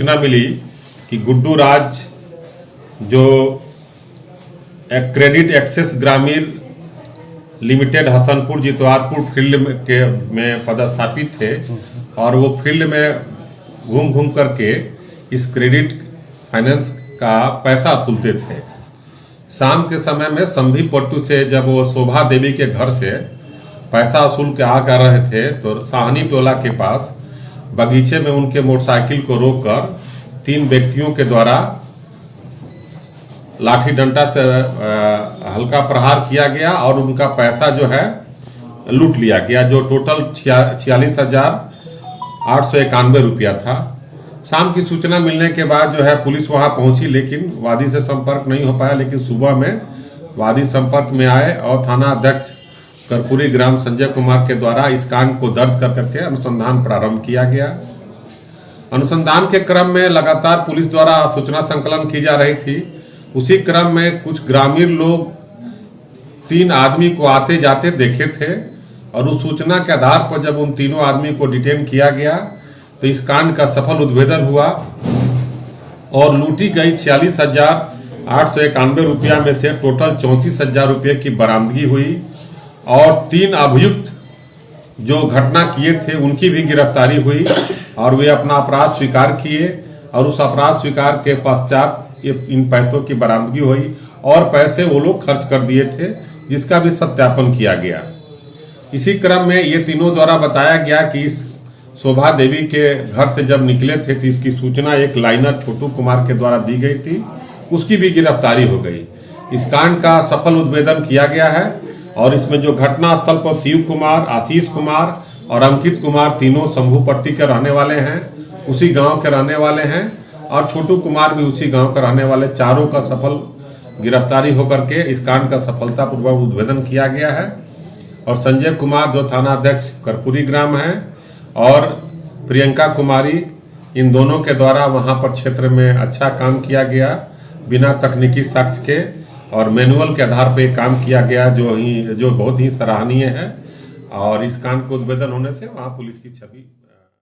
सूचना मिली कि गुड्डू राज जो क्रेडिट एक्सेस ग्रामीण लिमिटेड हसनपुर जितवारपुर फील्ड में पदस्थापित थे और वो फील्ड में घूम घूम करके इस क्रेडिट फाइनेंस का पैसा वसूलते थे। शाम के समय में संभी पट्टू से जब वो शोभा देवी के घर से पैसा वसूल के आ कर रहे थे तो साहनी टोला के पास बगीचे में उनके मोटरसाइकिल को रोककर 3 व्यक्तियों के द्वारा लाठी डंडा से हल्का प्रहार किया गया और उनका पैसा जो है लूट लिया गया, जो टोटल 46,891 रुपया था। शाम की सूचना मिलने के बाद जो है पुलिस वहां पहुंची, लेकिन वादी से संपर्क नहीं हो पाया। लेकिन सुबह में वादी संपर्क में आए और थाना अध्यक्ष कर्पूरी ग्राम संजय कुमार के द्वारा इस कांड को दर्ज करके अनुसंधान प्रारंभ किया गया। अनुसंधान के क्रम में लगातार पुलिस द्वारा सूचना संकलन की जा रही थी। उसी क्रम में कुछ ग्रामीण लोग 3 आदमी को आते जाते देखे थे और उस सूचना के आधार पर जब उन तीनों आदमी को डिटेन किया गया तो इस कांड का सफल उद्भेदन हुआ और लूटी गई 46,891 रुपया में से टोटल 34,000 रुपये की बरामदगी हुई और 3 अभियुक्त जो घटना किए थे उनकी भी गिरफ्तारी हुई और वे अपना अपराध स्वीकार किए और उस अपराध स्वीकार के पश्चात इन पैसों की बरामदगी हुई और पैसे वो लोग खर्च कर दिए थे, जिसका भी सत्यापन किया गया। इसी क्रम में ये तीनों द्वारा बताया गया कि इस शोभा देवी के घर से जब निकले थे तो इसकी सूचना एक लाइनर छोटू कुमार के द्वारा दी गई थी, उसकी भी गिरफ्तारी हो गई। इस कांड का सफल उद्भेदन किया गया है और इसमें जो घटना स्थल पर शिव कुमार, आशीष कुमार और अंकित कुमार तीनों शंभू पट्टी के रहने वाले हैं, उसी गांव के रहने वाले हैं और छोटू कुमार भी उसी गांव के रहने वाले, चारों का सफल गिरफ्तारी होकर के इस कांड का सफलतापूर्वक उद्भेदन किया गया है। और संजय कुमार जो थाना अध्यक्ष कर्पूरी ग्राम है और प्रियंका कुमारी, इन दोनों के द्वारा वहां पर क्षेत्र में अच्छा काम किया गया बिना तकनीकी साक्ष्य के और मैनुअल के आधार पर काम किया गया, जो बहुत ही सराहनीय है। और इस कांड को उद्भेदन होने से वहां पुलिस की छवि